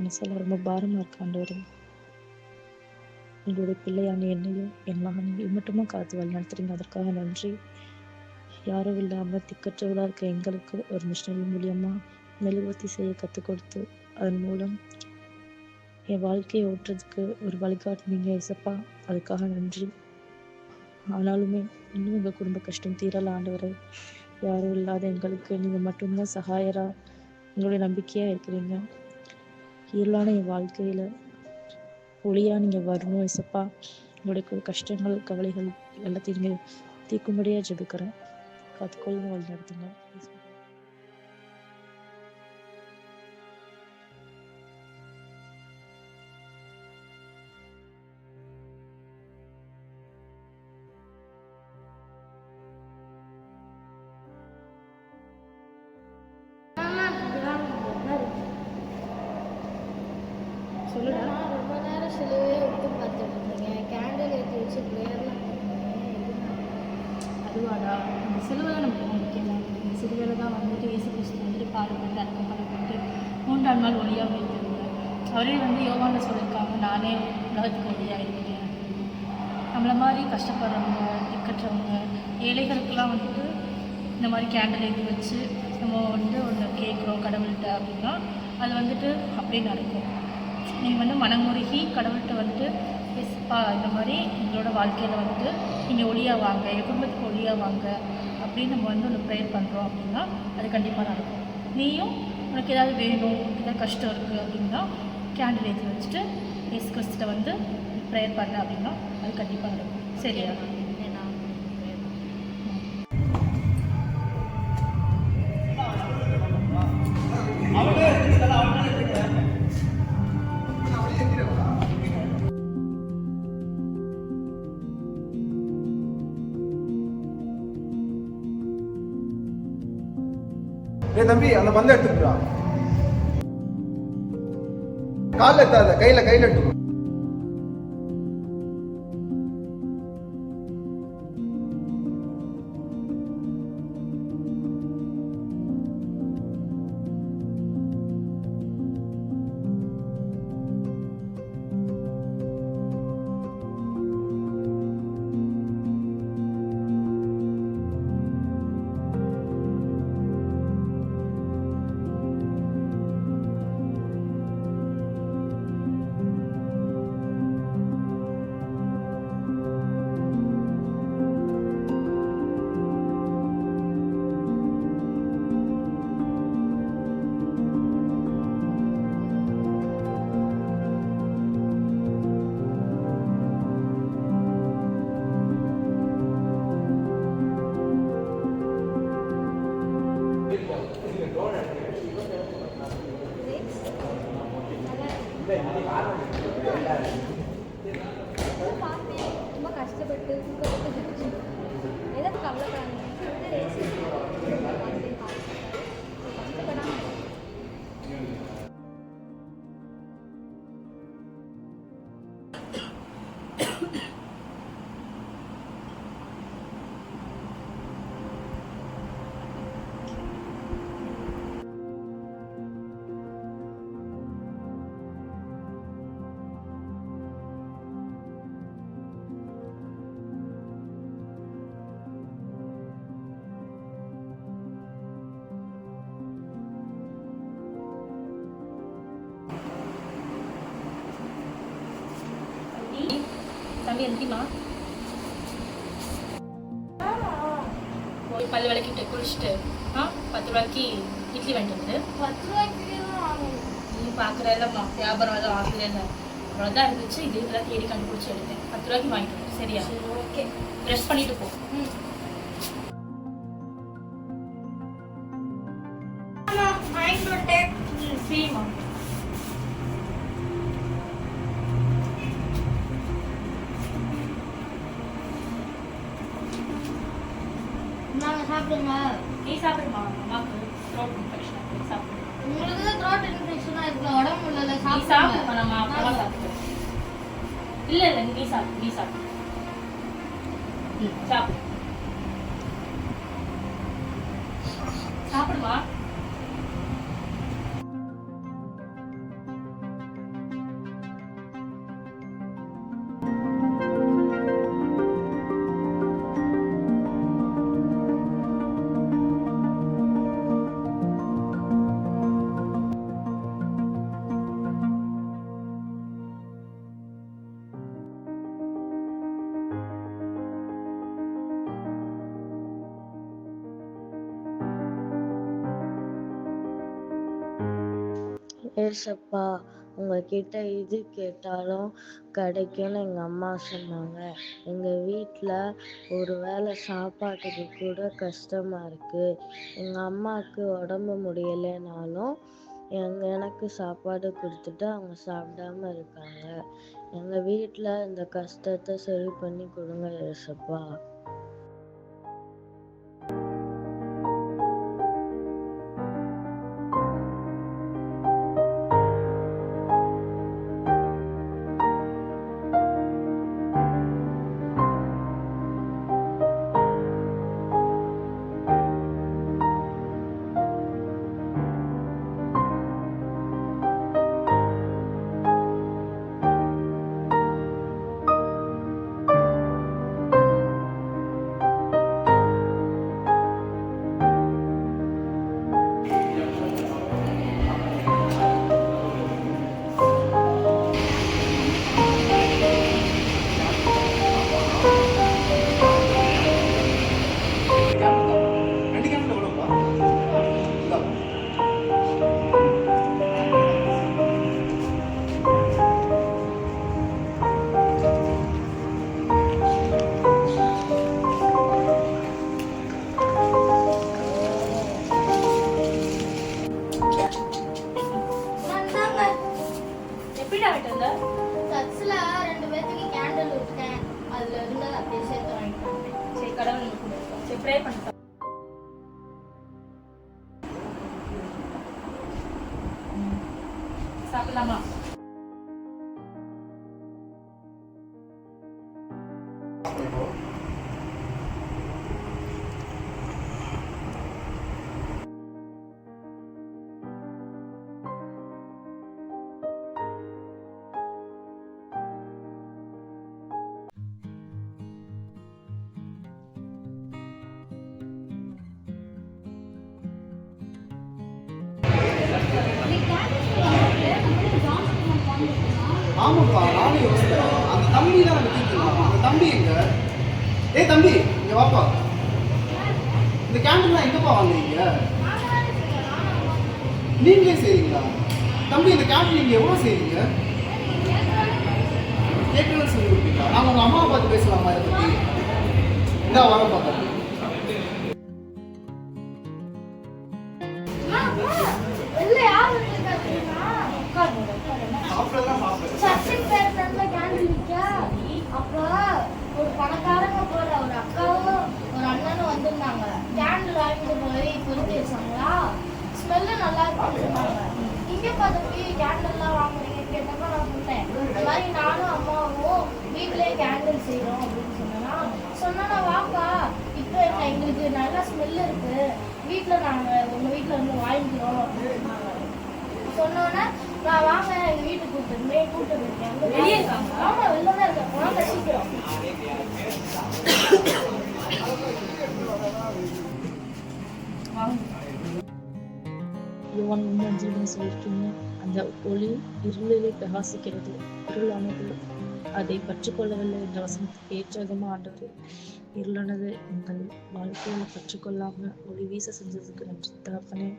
மனசெல்லாம் ரொம்ப பாரமாக இருக்கு ஆண்டவரே. உங்களுடைய பிள்ளையான என்னையும் என் மகனையும் மட்டுமா காத்து வழி நடத்துறீங்க. அதற்காக நன்றி. யாரும் இல்லாமல் திக்கற்றவர்களாக இருக்க எங்களுக்கு ஒரு மிஷனரி மூலியமாக மெழுகுவர்த்தி செய்ய கற்றுக் கொடுத்து அதன் மூலம் என் வாழ்க்கையை ஓட்டுறதுக்கு ஒரு வழிகாட்டினீங்க ஏசப்பா. அதுக்காக நன்றி. ஆனாலுமே இன்னும் எங்கள் குடும்ப கஷ்டம் தீரல ஆண்டவரே. யாரும் இல்லாத எங்களுக்கு நீங்கள் மட்டும்தான் சகாயராக எங்களுடைய நம்பிக்கையாக இருக்கிறீங்க. இருளான என் வாழ்க்கையில் ஒளியாக நீங்கள் வரணும் ஏசப்பா. உங்களுடைய கஷ்டங்கள் கவலைகள் எல்லாத்தையும் நீங்கள் தீர்க்கும்படியாக ஜெபிக்கிறேன். காத்துக்கொள்ளுங்க, வழி நடத்துங்க. சொல்லுடா. ரொம்ப நேரம் சிலுவையே விட்டு பார்த்துட்டு இருந்தீங்க. கேண்டில் ஏற்றி வச்சு ப்ரேயர்லாம் அதுவாடா, இந்த சிலுவை தான் நமக்கு முக்கியம். இந்த சிலுவையில் தான் வந்துட்டு இயேசு கிறிஸ்து வந்துட்டு பாடுபட்டு அடக்கப்படப்பட்டு 3ஆம் நாள் ஒளியாக வைத்திருந்தார். அவரே யோவான சொல்லியிருக்காங்க, நானே உலகத்துக்கு ஒளியாக இருக்கிறேன். நம்மளை மாதிரி கஷ்டப்படுறவங்க, திக்கற்றவங்க, ஏழைகளுக்கெல்லாம் இந்த மாதிரி கேண்டில் ஏற்றி வச்சு நம்ம ஒன்று கேட்குறோம் கடவுள்கிட்ட அப்படின்னா அது அப்படியே நடக்கும். நீங்கள் மனமுருகி கடவுள்கிட்ட எஸ்ப்பா இந்த மாதிரி எங்களோட வாழ்க்கையில் நீங்கள் ஒளியாக வாங்க, எங்கள் குடும்பத்துக்கு ஒளியாக வாங்க அப்படின்னு நம்ம ஒன்று ப்ரேயர் பண்ணுறோம் அப்படின்னா அது கண்டிப்பாக நடக்கும். நீயும் உனக்கு ஏதாவது வேணும், ஏதாவது கஷ்டம் இருக்குது அப்படின்னா கேண்டில் ஏற்றி வச்சுட்டு இயேசு கிறிஸ்துட்ட ப்ரேயர் பண்ண அப்படின்னா அது கண்டிப்பாக நடக்கும். சரியா? தம்பி அந்த பந்தை எடுத்துக்கிறா, காலில் எத்தாத, கையில எடுத்துக்கோ. ரொம்ப கஷ்டப்பட்டு எதாவது கவலைப்படாங்க. தம்பி எந்திரிமா, போய் பல்லு விளக்கிட்டு குளிச்சுட்டு 10 ரூபாய்க்கு இட்லி வாங்கிட்டு வந்து 10 ரூபாய்க்கு நீ பார்க்குறல்லம்மா, வியாபாரம் எதுவும் ஆகல இல்லை, அவ்வளோதான் இருந்துச்சு. இது இதெல்லாம் தேடி கண்டுபிடிச்சி எடுத்தேன். 10 ரூபாய்க்கு வாங்கிட்டு வந்து. சரியா? ஓகே. ப்ரெஷ் பண்ணிட்டு போ. ஃப்ரீமா. சாப்பிடுங்க. நீ சாப்பிடுமா, அம்மாவுக்கு த்ரோட் இன்ஃபெக்ஷன் இருக்கு, சாப்பிடு. உங்களுக்கு த்ரோட் இன்ஃபெக்ஷனா இருக்கு, உடம்பு முடியல. நீ சாப்பிடுமா, நம்ம அப்புறமா சாப்பிடுவோம். இல்லை நீ சாப்பிடு, நீ சாப்பிடு. சாப்பிடு, சாப்பிடுமா. ஏசப்பா, உங்ககிட்ட இது கேட்டாலும் கிடைக்கும்னு எங்க அம்மா சொன்னாங்க. எங்க வீட்ல ஒரு வேளை சாப்பாட்டுக்கு கூட கஷ்டமா இருக்கு. எங்க அம்மாவுக்கு உடம்பு முடியலைனாலும் எனக்கு சாப்பாடு கொடுத்துட்டு அவங்க சாப்பிடாம இருக்காங்க. எங்க வீட்ல இந்த கஷ்டத்தை சரி பண்ணி கொடுங்க ஏசப்பா. எப்படிடா ஆயிட்டு சர்ச்சில் 2 பேர்த்துக்கு கேண்டில் விட்டேன். அதில் இருந்து அப்படியே சேர்த்து வாங்கிட்டு வந்தேன். சரி, கடவுள் உங்களுக்கு கொடுப்போம். சரி, ப்ரே பண்ணிட்டோம். சாப்பிடலாமா? ஆமாப்பா, நானும் யோசிக்கிறேன். அந்த தம்பி தான் நம்ம தீர்த்துக்கலாம். அந்த தம்பி எங்க? ஏய் தம்பி, இங்க வாப்பா. இந்த கேண்டீன்லாம் எங்கப்பா வாங்குறீங்க? நீங்களே செய்றீங்களா? தம்பி, இந்த கேண்டீன் நீங்க எவ்வளோ செய்றீங்க? கேட்கணும்னு சொல்லி கொடுப்பீங்களா? நாங்கள் உங்கள் அம்மாவை பார்த்து பேசலாமா இதை பற்றி? இந்தா வர பார்த்தா ஒரு பணக்காரங்க போற ஒரு அக்காவும் ஒரு அண்ணனும் வந்திருந்தாங்க. கேண்டில் வாங்கிட்டு போய் பொருத்தி வச்சாங்களா, ஸ்மெல்லு நல்லா இருக்குன்னு சொன்னாங்க. இங்கே பார்த்து கேண்டில்லாம் வாங்குறீங்கன்னு கேட்டப்ப நான் சொன்னேன், இந்த மாதிரி நானும் அம்மாவும் வீட்டிலே கேண்டில் செய்கிறோம் அப்படின்னு சொன்னா வாப்பா, இப்போ எங்களுக்கு நல்லா ஸ்மெல் இருக்கு, வீட்டில் நாங்கள் உங்கள் வீட்டில் வந்து வாங்கிக்கிறோம் அப்படின்னு சொன்னோன்னே நான் வாங்க எங்கள் வீட்டுக்கு கூப்பிட்டு இருக்கேன். ஆமாம், வெளில தான் இருக்கேன். வாங்க சீக்கிரம். யோவான் 3:5 சொல்லியிருக்கீங்க. அந்த ஒளி இருளிலே பிரகாசிக்கிறது, இருளானது அதை பற்றிக்கொள்ளவில்லை என்ற வசனத்துக்கு ஏற்ற விதமாக ஆண்டது. இருளானது எங்கள் வாழ்க்கையில பற்றிக்கொள்ளாம ஒளி வீச செஞ்சதுக்கு நன்றி தகப்பனே.